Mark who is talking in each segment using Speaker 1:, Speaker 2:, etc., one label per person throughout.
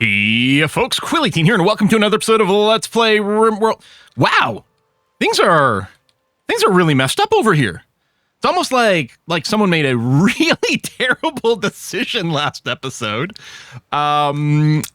Speaker 1: Yeah, folks, Quilly here, and welcome to another episode of Let's Play RIMWORLD. Wow, things are really messed up over here. It's almost like someone made a really terrible decision last episode, and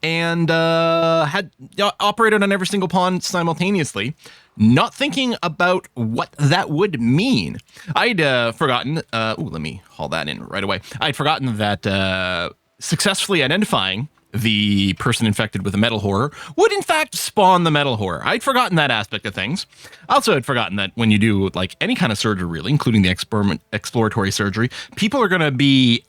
Speaker 1: had operated on every single pawn simultaneously, not thinking about what that would mean. I'd forgotten. Let me haul that in right away. I'd forgotten that successfully identifying the person infected with a metal horror would in fact spawn the metal horror. I'd forgotten that aspect of things. Also, I'd forgotten that when you do like any kind of surgery, really, including the exploratory surgery, people are going to be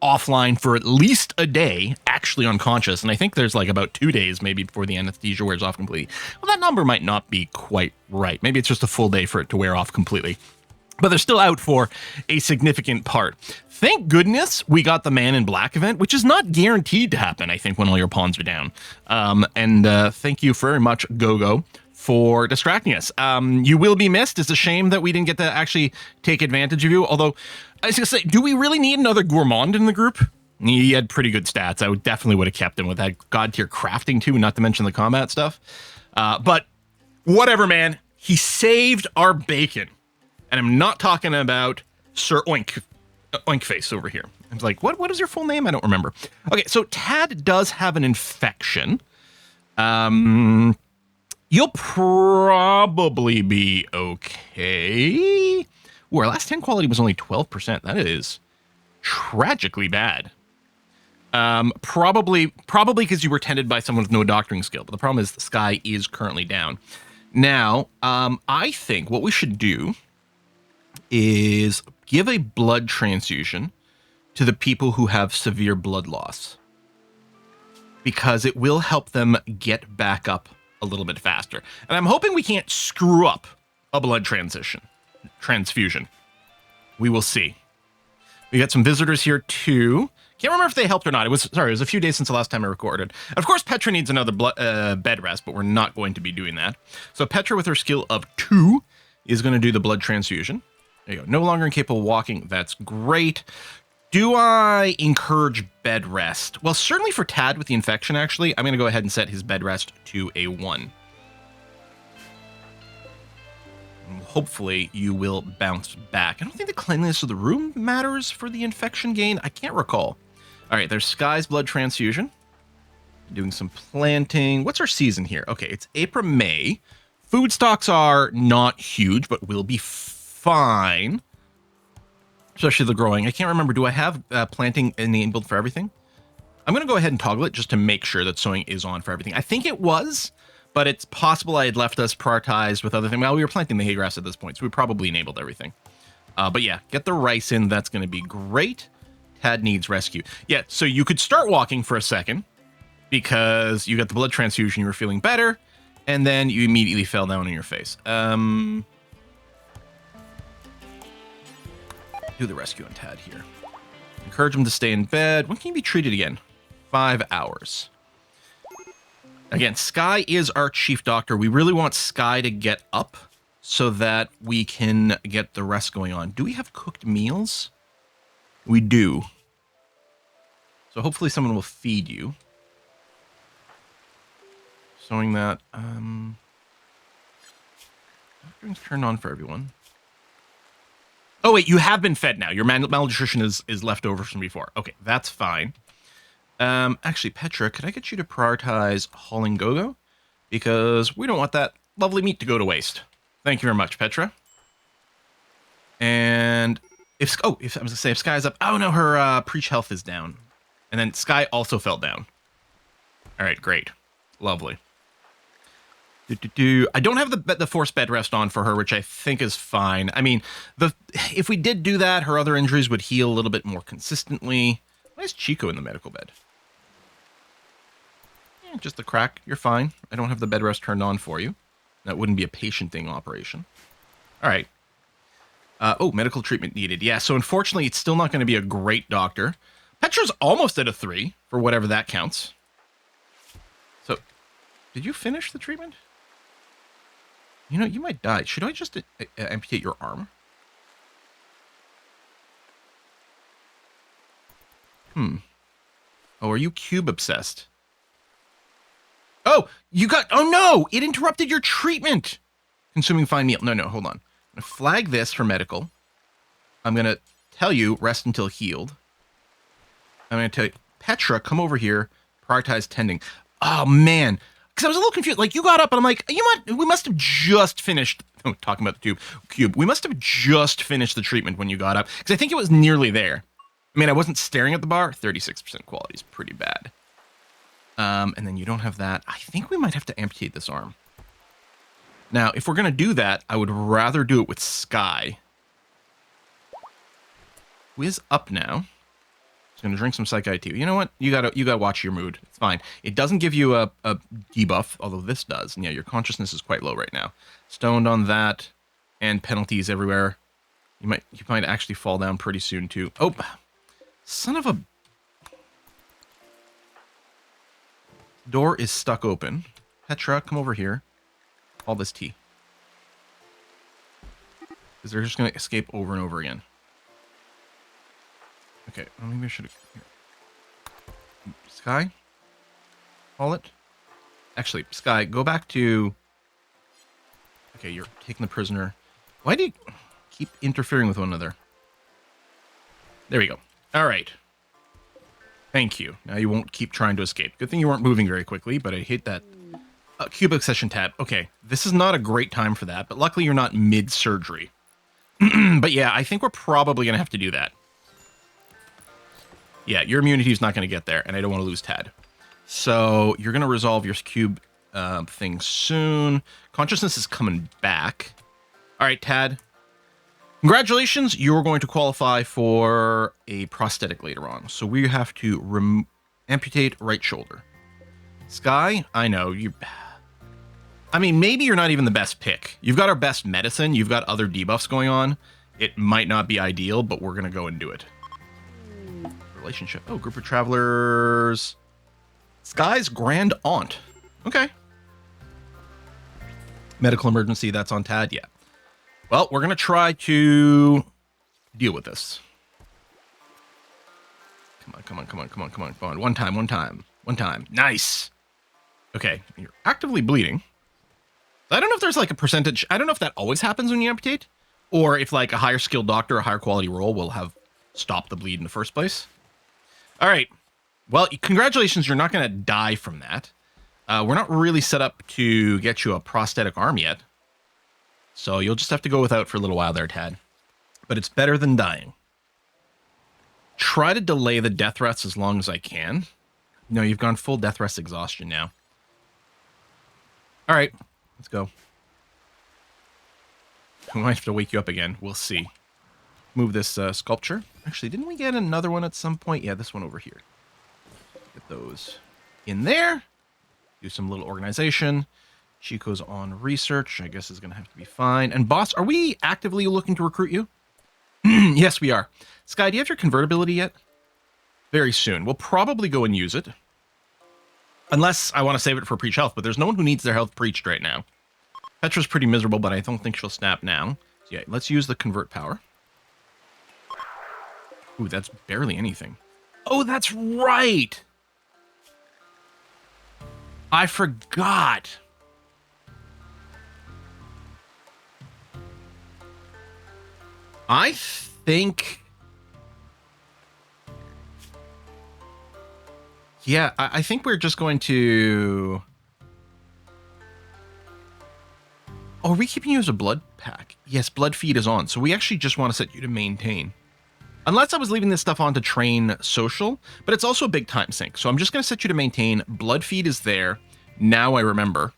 Speaker 1: offline for at least a day, actually unconscious. And I think there's like about 2 days maybe before the anesthesia wears off completely. Well, that number might not be quite right. Maybe it's just a full day for it to wear off completely. But they're still out for a significant part. Thank goodness we got the Man in Black event, which is not guaranteed to happen, I think, when all your pawns are down. Thank you very much, GoGo, for distracting us. You will be missed. It's a shame that we didn't get to actually take advantage of you. Although, I was going to say, do we really need another gourmand in the group? He had pretty good stats. I definitely would have kept him with that god tier crafting too, not to mention the combat stuff. But whatever, man. He saved our bacon. And I'm not talking about Sir Oinkface over here. I was like, what is your full name? I don't remember. Okay, so Tad does have an infection. You'll probably be okay. Ooh, our last 10 quality was only 12%. That is tragically bad. Probably because you were tended by someone with no doctoring skill. But the problem is the sky is currently down. Now, I think what we should do is give a blood transfusion to the people who have severe blood loss, because it will help them get back up a little bit faster. And I'm hoping we can't screw up a blood transfusion. We will see. We got some visitors here too. Can't remember if they helped or not. It was a few days since the last time I recorded. And of course, Petra needs another bed rest, but we're not going to be doing that. So Petra, with her skill of 2, is going to do the blood transfusion. There you go. No longer incapable of walking. That's great. Do I encourage bed rest? Well, certainly for Tad with the infection, actually. I'm going to go ahead and set his bed rest to a 1. And hopefully, you will bounce back. I don't think the cleanliness of the room matters for the infection gain. I can't recall. All right, there's Sky's blood transfusion. Doing some planting. What's our season here? Okay, it's April, May. Food stocks are not huge, but will be fine, especially the growing. I can't remember. Do I have planting enabled for everything? I'm going to go ahead and toggle it just to make sure that sowing is on for everything. I think it was, but it's possible I had left us prioritized with other things. Well, we were planting the hay grass at this point, so we probably enabled everything. But yeah, get the rice in. That's going to be great. Tad needs rescue. Yeah, so you could start walking for a second because you got the blood transfusion. You were feeling better, and then you immediately fell down on your face. Do the rescue on Tad here. Encourage him to stay in bed. When can he be treated again? 5 hours. Again, Sky is our chief doctor. We really want Sky to get up so that we can get the rest going on. Do we have cooked meals? We do. So hopefully someone will feed you. Showing that doctoring's turned on for everyone. Oh, wait, you have been fed now. Your malnutrition is left over from before. Okay, that's fine. Actually, Petra, could I get you to prioritize hauling GoGo? Because we don't want that lovely meat to go to waste. Thank you very much, Petra. And if I was going to say, if Sky's up, oh no, her preach health is down. And then Sky also fell down. All right, great. Lovely. I don't have the forced bed rest on for her, which I think is fine. I mean, if we did do that, her other injuries would heal a little bit more consistently. Why is Chico in the medical bed? Yeah, just a crack. You're fine. I don't have the bed rest turned on for you. That wouldn't be a patient-thing operation. All right. Medical treatment needed. Yeah, so unfortunately, it's still not going to be a great doctor. Petra's almost at a 3, for whatever that counts. So, did you finish the treatment? You know, you might die. Should I just amputate your arm? Oh, are you cube obsessed? Oh, you got, oh no, it interrupted your treatment. Consuming fine meal. No, hold on. I'm going to flag this for medical. I'm going to tell you, rest until healed. I'm going to tell you, Petra, come over here, prioritize tending. Oh, man. Because I was a little confused. Like, you got up, and I'm like, we must have just finished, talking about the cube. We must have just finished the treatment when you got up. Because I think it was nearly there. I mean, I wasn't staring at the bar. 36% quality is pretty bad. And then you don't have that. I think we might have to amputate this arm. Now, if we're going to do that, I would rather do it with Sky. Who is up now. He's going to drink some Psych IT. You know what? You gotta watch your mood. It's fine. It doesn't give you a debuff, although this does. And yeah, your consciousness is quite low right now. Stoned on that, and penalties everywhere. You might actually fall down pretty soon, too. Oh, son of a... Door is stuck open. Petra, come over here. All this tea. Because they're just going to escape over and over again. Okay, well, maybe I should have... Sky? Call it? Actually, Sky, go back to... Okay, you're taking the prisoner. Why do you keep interfering with one another? There we go. All right. Thank you. Now you won't keep trying to escape. Good thing you weren't moving very quickly, but I hit that cube accession tab. Okay, this is not a great time for that, but luckily you're not mid-surgery. But yeah, I think we're probably going to have to do that. Yeah, your immunity is not going to get there, and I don't want to lose Tad. So you're going to resolve your cube thing soon. Consciousness is coming back. All right, Tad. Congratulations, you're going to qualify for a prosthetic later on. So we have to amputate right shoulder. Sky, I know, you... I mean, maybe you're not even the best pick. You've got our best medicine. You've got other debuffs going on. It might not be ideal, but we're going to go and do it. Relationship. Oh, group of travelers. Sky's grand aunt. Okay. Medical emergency, that's on Tad, yeah. Well, we're going to try to deal with this. Come on. One time. Nice. Okay, you're actively bleeding. I don't know if there's like a percentage. I don't know if that always happens when you amputate, or if like a higher skilled doctor, a higher quality role will have stopped the bleed in the first place. All right. Well, congratulations. You're not going to die from that. We're not really set up to get you a prosthetic arm yet. So you'll just have to go without for a little while there, Tad. But it's better than dying. Try to delay the death threats as long as I can. No, you've gone full death rest exhaustion now. All right, let's go. We might have to wake you up again. We'll see. Move this sculpture. Actually, didn't we get another one at some point? Yeah, this one over here. Get those in there. Do some little organization. Chico's on research. I guess is going to have to be fine. And boss, are we actively looking to recruit you? Yes, we are. Sky, do you have your convertibility yet? Very soon. We'll probably go and use it. Unless I want to save it for preach health, but there's no one who needs their health preached right now. Petra's pretty miserable, but I don't think she'll snap now. So yeah, let's use the convert power. Ooh, that's barely anything. Oh, that's right! I forgot. I think... Yeah, I think we're just going to... Oh, are we keeping you as a blood pack? Yes, blood feed is on. So we actually just want to set you to maintain. Unless I was leaving this stuff on to train social, but it's also a big time sink. So I'm just going to set you to maintain. Blood feed is there. Now I remember.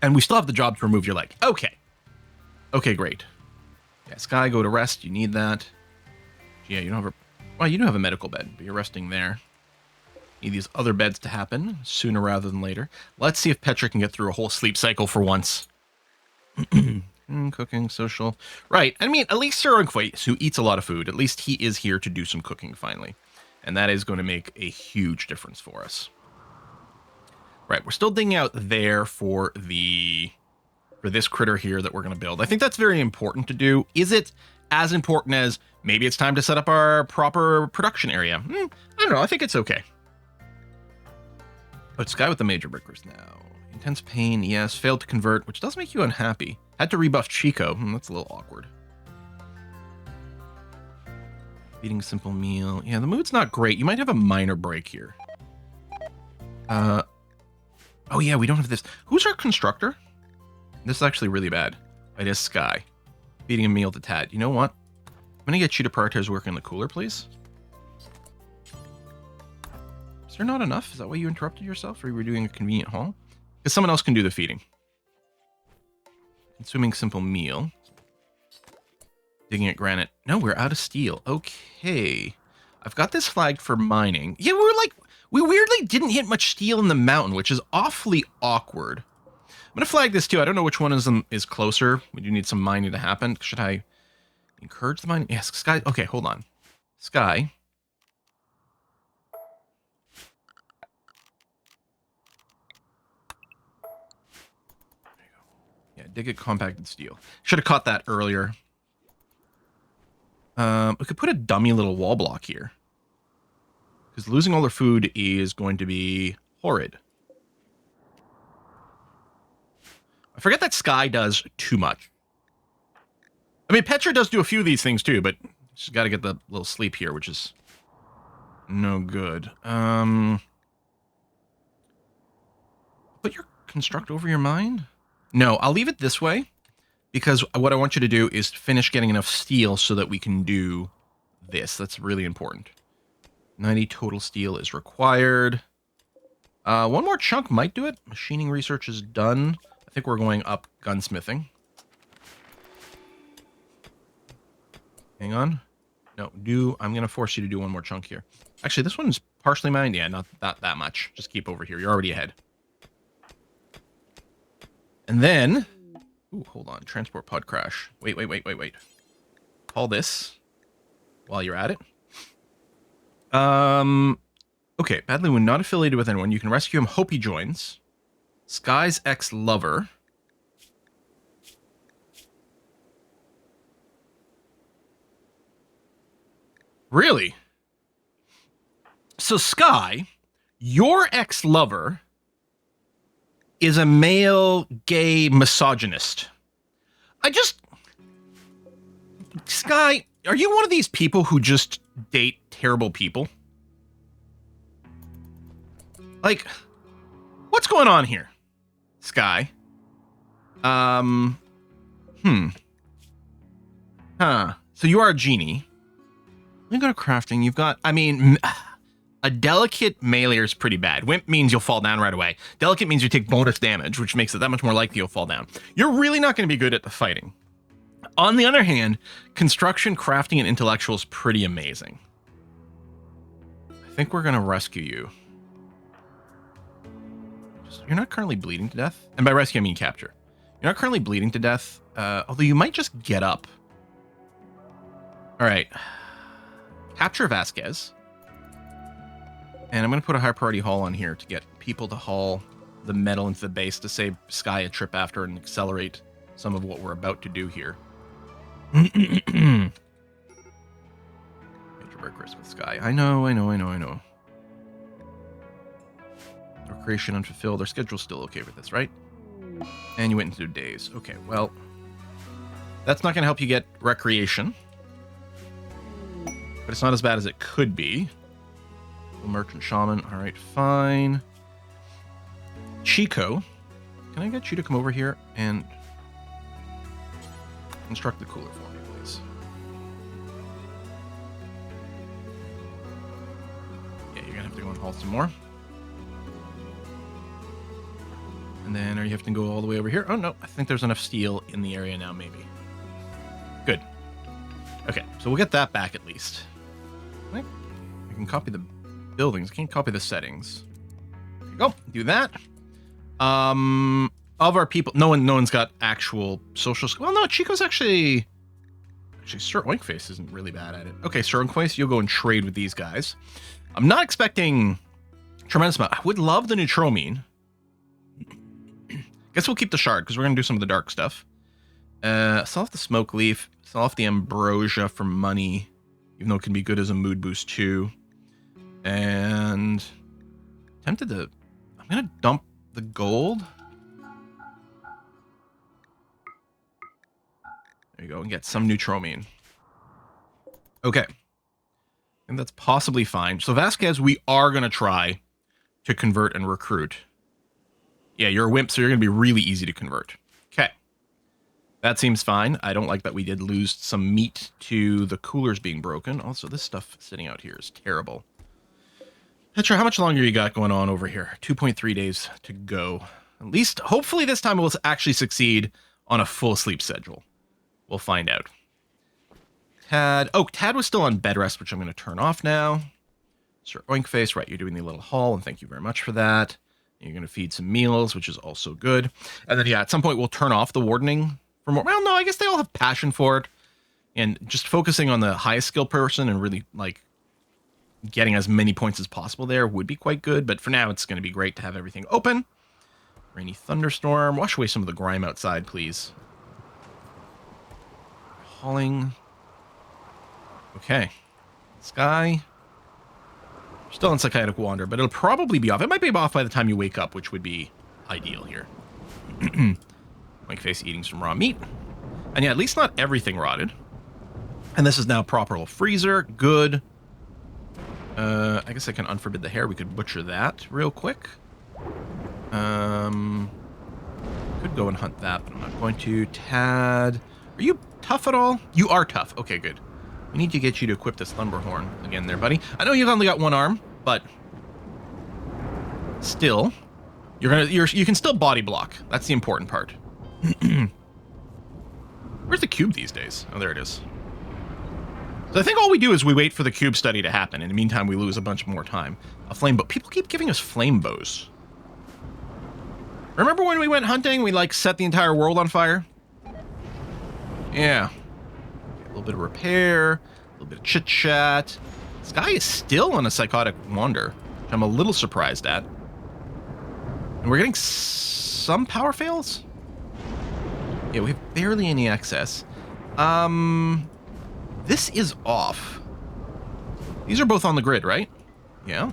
Speaker 1: And we still have the job to remove your leg. Okay. Okay, great. Yeah, Sky, go to rest. You need that. Yeah, you don't have a... Well, you do have a medical bed, but you're resting there. Need these other beds to happen sooner rather than later. Let's see if Petra can get through a whole sleep cycle for once. Cooking, social. Right. I mean, at least Sir Unquace, who eats a lot of food, at least he is here to do some cooking finally. And that is going to make a huge difference for us. Right. We're still digging out there for this critter here that we're going to build. I think that's very important to do. Is it as important as maybe it's time to set up our proper production area? I don't know. I think it's okay. Oh, it's Sky with the major breakers now. Intense pain, yes. Failed to convert, which does make you unhappy. Had to rebuff Chico. That's a little awkward. Eating simple meal. Yeah, the mood's not great. You might have a minor break here. Oh yeah, we don't have this. Who's our constructor? This is actually really bad. It is Sky. Feeding a meal to Tad. You know what? I'm gonna get you to prioritize working in the cooler, please. Is there not enough? Is that why you interrupted yourself? Or you were doing a convenient haul? Because someone else can do the feeding. Consuming simple meal. Digging at granite. No, we're out of steel. Okay. I've got this flagged for mining. Yeah, we weirdly didn't hit much steel in the mountain, which is awfully awkward. I'm going to flag this too. I don't know which one is closer. We do need some mining to happen. Should I encourage the mining? Yes, Sky. Okay, hold on. Sky. There you go. Yeah, dig at compacted steel. Should have caught that earlier. We could put a dummy little wall block here. Because losing all their food is going to be horrid. I forget that Sky does too much. I mean, Petra does do a few of these things too, but she's got to get the little sleep here, which is no good. Put your construct over your mine? No, I'll leave it this way. Because what I want you to do is finish getting enough steel so that we can do this. That's really important. 90 total steel is required. One more chunk might do it. Machining research is done. I think we're going up gunsmithing. Hang on. No, I'm going to force you to do one more chunk here. Actually, this one's partially mined. Yeah, not that much. Just keep over here. You're already ahead. And then... Ooh, hold on. Transport pod crash. Wait. Call this while you're at it. Okay. Badly when not affiliated with anyone, you can rescue him. Hope he joins. Sky's ex-lover. Really? So Sky, your ex-lover is a male gay misogynist. Sky, are you one of these people who just date terrible people? Like, what's going on here, Sky? Huh. So you are a genie. Let me go to crafting. You've got, I mean... A delicate meleer is pretty bad. Wimp means you'll fall down right away. Delicate means you take bonus damage, which makes it that much more likely you'll fall down. You're really not going to be good at the fighting. On the other hand, construction, crafting, and intellectual is pretty amazing. I think we're going to rescue you. You're not currently bleeding to death. And by rescue, I mean capture. You're not currently bleeding to death, although you might just get up. All right. Capture Vasquez. And I'm going to put a high priority haul on here to get people to haul the metal into the base to save Sky a trip after and accelerate some of what we're about to do here. Major break risk with Sky. I know. Recreation unfulfilled. Our schedule's still okay with this, right? And you went into days. Okay, well, that's not going to help you get recreation. But it's not as bad as it could be. Merchant Shaman. All right, fine. Chico. Can I get you to come over here and construct the cooler for me, please? Yeah, you're going to have to go and haul some more. And then are you have to go all the way over here? Oh, no. I think there's enough steel in the area now, maybe. Good. Okay, so we'll get that back at least. I can copy the buildings. Can't copy the settings. There you go. Do that. Of our people, no one's got actual social skills. Well, no, Chico's actually Sir Oinkface isn't really bad at it. Okay, Sir Oinkface, you'll go and trade with these guys. I'm not expecting tremendous amount. I would love the Neutromine. Guess we'll keep the shard because we're gonna do some of the dark stuff. Sell off the smoke leaf. Sell off the ambrosia for money, even though it can be good as a mood boost too. And tempted to I'm going to dump the gold. There you go, and get some neutromine. Okay. And that's possibly fine. So Vasquez, we are going to try to convert and recruit. Yeah, you're a wimp, so you're going to be really easy to convert. Okay. That seems fine. I don't like that we did lose some meat to the coolers being broken. Also, this stuff sitting out here is terrible. Petra, how much longer you got going on over here? 2.3 days to go. At least, hopefully this time we'll actually succeed on a full sleep schedule. We'll find out. Tad. Oh, Tad was still on bed rest, which I'm going to turn off now. Sir Oinkface, right, you're doing the little haul, and thank you very much for that. You're going to feed some meals, which is also good. And then, yeah, at some point we'll turn off the wardening for more. Well, no, I guess they all have passion for it. And just focusing on the highest skill person and really, like, getting as many points as possible there would be quite good. But for now, it's going to be great to have everything open. Rainy thunderstorm. Wash away some of the grime outside, please. Hauling. Okay. Sky. Still in Psychotic Wander, but it'll probably be off. It might be off by the time you wake up, which would be ideal here. Wakeface eating some raw meat. And yeah, at least not everything rotted. And this is now proper freezer. Good. I guess I can unforbid the hair. We could butcher that real quick. Could go and hunt that, but I'm not going to. Tad. Are you tough at all? You are tough. Okay, good. We need to get you to equip this Thunderhorn again there, buddy. I know you've only got one arm, but still, you can still body block. That's the important part. Where's the cube these days? Oh, there it is. So I think all we do is we wait for the cube study to happen. In the meantime, we lose a bunch more time. A flame bow. People keep giving us flame bows. Remember when we went hunting, we like set the entire world on fire? Yeah. A little bit of repair, a little bit of chit-chat. This guy is still on a psychotic wander, which I'm a little surprised at. And we're getting some power fails? Yeah, we have barely any excess. This is off. These are both on the grid, right? Yeah.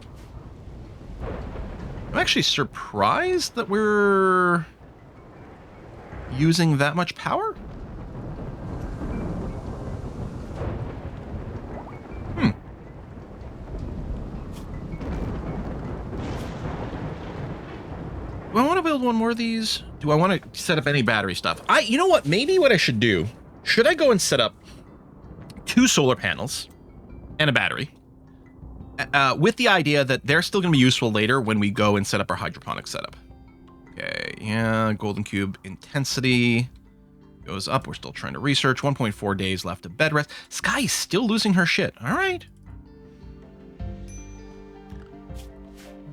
Speaker 1: I'm actually surprised that we're using that much power. Do I want to build one more of these? Do I want to set up any battery stuff? You know what? Maybe what I should do, should I go and set up 2 solar panels and a battery with the idea that they're still going to be useful later when we go and set up our hydroponic setup. Okay, yeah, golden cube intensity goes up. We're still trying to research. 1.4 days left of bed rest. Sky is still losing her shit. All right.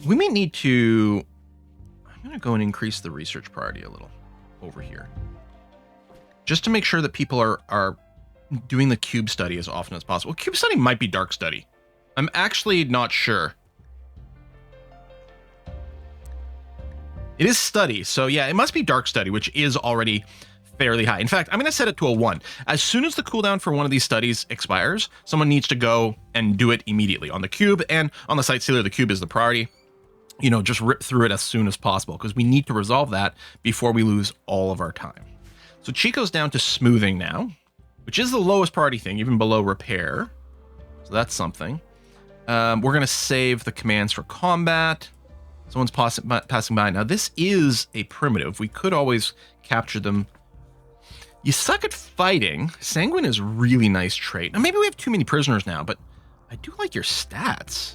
Speaker 1: We may need to... I'm going to go and increase the research priority a little over here. Just to make sure that people are doing the cube study as often as possible. Cube study might be dark study. I'm actually not sure. It is study, so yeah, it must be dark study, which is already fairly high. In fact, I'm going to set it to a 1. As soon as the cooldown for one of these studies expires, someone needs to go and do it immediately on the cube, and on the site sealer, the cube is the priority. You know, just rip through it as soon as possible, because we need to resolve that before we lose all of our time. So Chico's down to smoothing now, which is the lowest priority thing, even below repair. So that's something. We're going to save the commands for combat. Someone's passing by. Now, this is a primitive. We could always capture them. You suck at fighting. Sanguine is a really nice trait. Now, maybe we have too many prisoners now, but I do like your stats.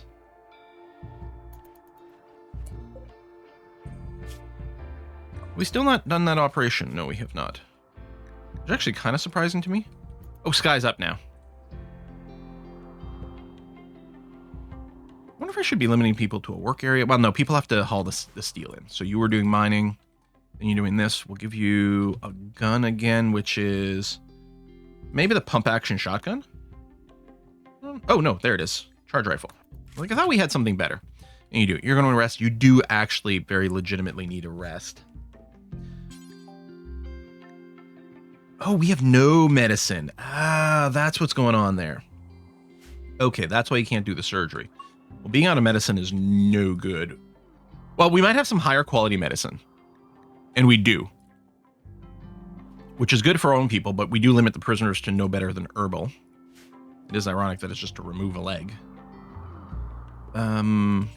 Speaker 1: We still not done that operation? No, we have not. It's actually kind of surprising to me. Oh, Sky's up now. I wonder if I should be limiting people to a work area. Well, no, people have to haul the steel in. So you were doing mining, and you're doing this. We'll give you a gun again, which is maybe the pump action shotgun. Oh, no, there it is. Charge rifle. Like, I thought we had something better. And you do. You're going to rest. You do actually very legitimately need a rest. Oh, we have no medicine. Ah, that's what's going on there. Okay, that's why you can't do the surgery. Well, being out of medicine is no good. Well, we might have some higher quality medicine. And we do. Which is good for our own people, but we do limit the prisoners to no better than herbal. It is ironic that it's just to remove a leg. Could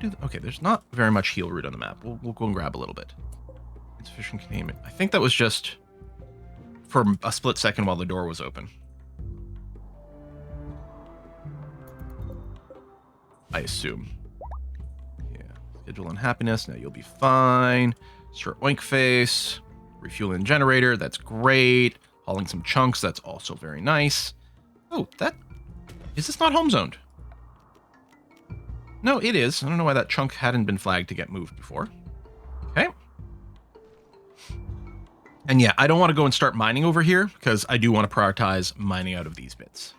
Speaker 1: do okay, there's not very much heal root on the map. We'll go and grab a little bit. Insufficient containment. I think that was just for a split second while the door was open. I assume. Yeah. Schedule unhappiness. Now you'll be fine. Sir Oink Face. Refueling generator. That's great. Hauling some chunks. That's also very nice. Oh, that... Is this not home zoned? No, it is. I don't know why that chunk hadn't been flagged to get moved before. Okay. And yeah, I don't want to go and start mining over here because I do want to prioritize mining out of these bits.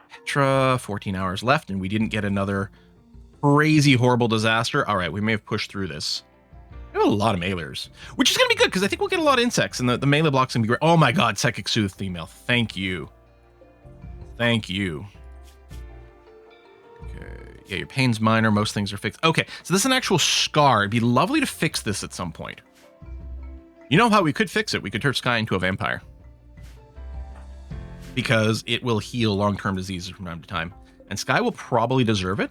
Speaker 1: Petra, 14 hours left, and we didn't get another crazy, horrible disaster. All right, we may have pushed through this. We have a lot of mailers, which is going to be good because I think we'll get a lot of insects, and the melee block's going to be great. Oh my god, Psychic Soothe female. Thank you. Thank you. Yeah, your pain's minor. Most things are fixed. Okay, so this is an actual scar. It'd be lovely to fix this at some point. You know how we could fix it? We could turn Sky into a vampire. Because it will heal long-term diseases from time to time. And Sky will probably deserve it.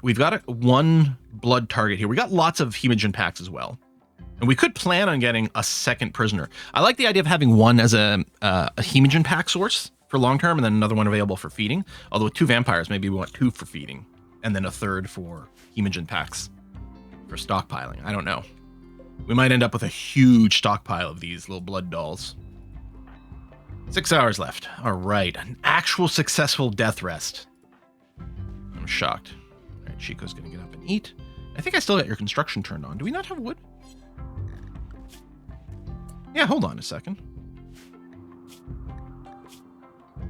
Speaker 1: We've got one blood target here. We got lots of hemogen packs as well. And we could plan on getting a second prisoner. I like the idea of having one as a hemogen pack source for long term, and then another one available for feeding. Although with 2 vampires, maybe we want 2 for feeding, and then a third for hemogen packs for stockpiling. I don't know. We might end up with a huge stockpile of these little blood dolls. 6 hours left. All right, an actual successful death rest. I'm shocked. All right, Chico's gonna get up and eat. I think I still got your construction turned on. Do we not have wood? Yeah, hold on a second.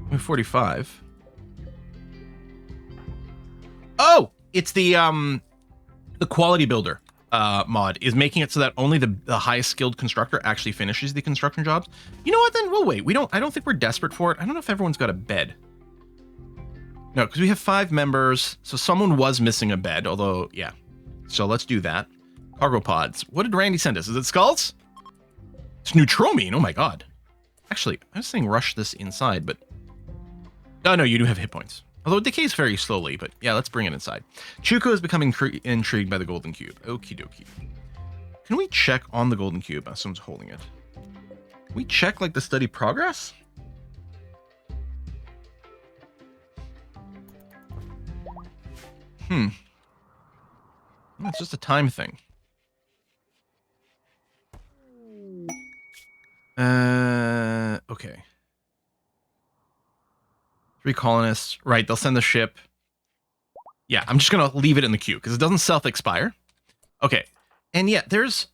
Speaker 1: We have 45. Oh, it's the quality builder mod is making it so that only the highest skilled constructor actually finishes the construction jobs. You know what? Then we'll wait. I don't think we're desperate for it. I don't know if everyone's got a bed. No, because we have 5 members, so someone was missing a bed. Although, yeah. So let's do that. Cargo pods. What did Randy send us? Is it skulls? It's neutromine. Oh my god. Actually, I was saying rush this inside, but oh, no, you do have hit points. Although it decays very slowly, but yeah, let's bring it inside. Chuko is becoming intrigued by the golden cube. Okie dokie. Can we check on the golden cube? Someone's holding it. Can we check, like, the study progress? It's just a time thing. Okay. 3 colonists. Right, they'll send the ship. Yeah, I'm just going to leave it in the queue because it doesn't self-expire. Okay. And yeah, there's...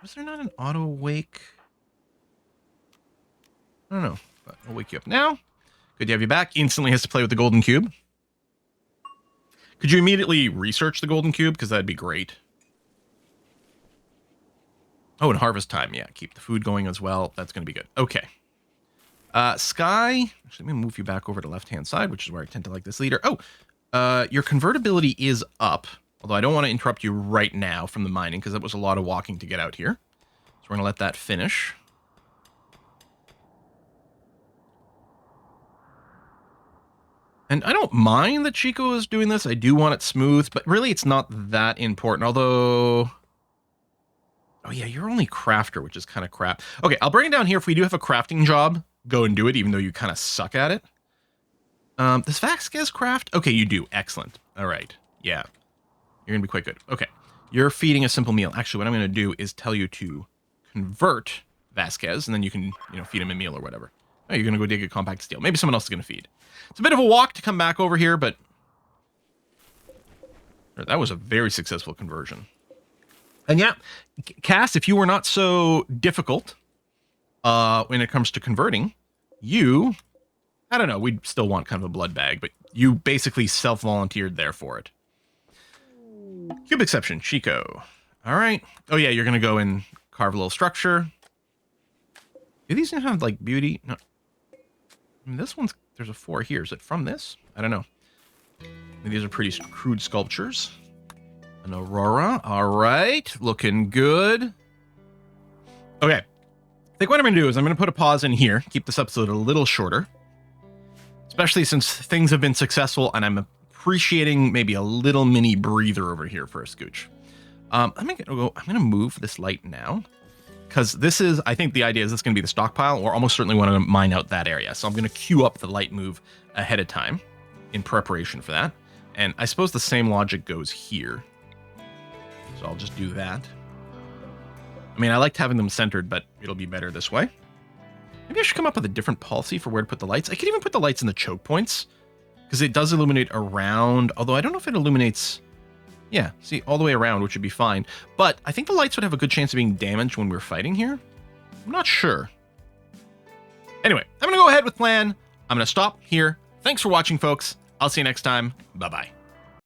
Speaker 1: was there not an auto-wake? I don't know, but I'll wake you up now. Good to have you back. Instantly has to play with the golden cube. Could you immediately research the golden cube? Because that'd be great. Oh, and harvest time. Yeah, keep the food going as well. That's going to be good. Okay. Sky. Actually, let me move you back over to left-hand side, which is where I tend to like this leader. Oh, your convertibility is up. Although I don't want to interrupt you right now from the mining, because that was a lot of walking to get out here. So we're going to let that finish. And I don't mind that Chico is doing this. I do want it smooth, but really it's not that important. Although... oh yeah, you're only crafter, which is kind of crap. Okay, I'll bring it down here. If we do have a crafting job, go and do it, even though you kind of suck at it. Does Vasquez craft? Okay, you do. Excellent. All right. Yeah. You're going to be quite good. Okay. You're feeding a simple meal. Actually, what I'm going to do is tell you to convert Vasquez, and then you can, feed him a meal or whatever. Oh, you're going to go dig a compact steel. Maybe someone else is going to feed. It's a bit of a walk to come back over here, but that was a very successful conversion. And yeah, Cass, if you were not so difficult when it comes to converting, I don't know, we'd still want kind of a blood bag, but you basically self-volunteered there for it. Cube exception, Chico. All right. Oh yeah, you're going to go and carve a little structure. Do these have, like, beauty? No. I mean, this one's, there's a 4 here. Is it from this? I don't know. These are pretty crude sculptures. An aurora. All right. Looking good. Okay. I think what I'm going to do is I'm going to put a pause in here. Keep this episode a little shorter. Especially since things have been successful and I'm appreciating maybe a little mini breather over here for a scooch. I'm going to move this light now. Because this is, I think the idea is this is going to be the stockpile. We're almost certainly want to mine out that area. So I'm going to queue up the light move ahead of time in preparation for that. And I suppose the same logic goes here. So I'll just do that. I mean, I liked having them centered, but it'll be better this way. Maybe I should come up with a different policy for where to put the lights. I could even put the lights in the choke points because it does illuminate around, although I don't know if it illuminates. Yeah, see, all the way around, which would be fine. But I think the lights would have a good chance of being damaged when we're fighting here. I'm not sure. Anyway, I'm going to go ahead with plan. I'm going to stop here. Thanks for watching, folks. I'll see you next time. Bye-bye.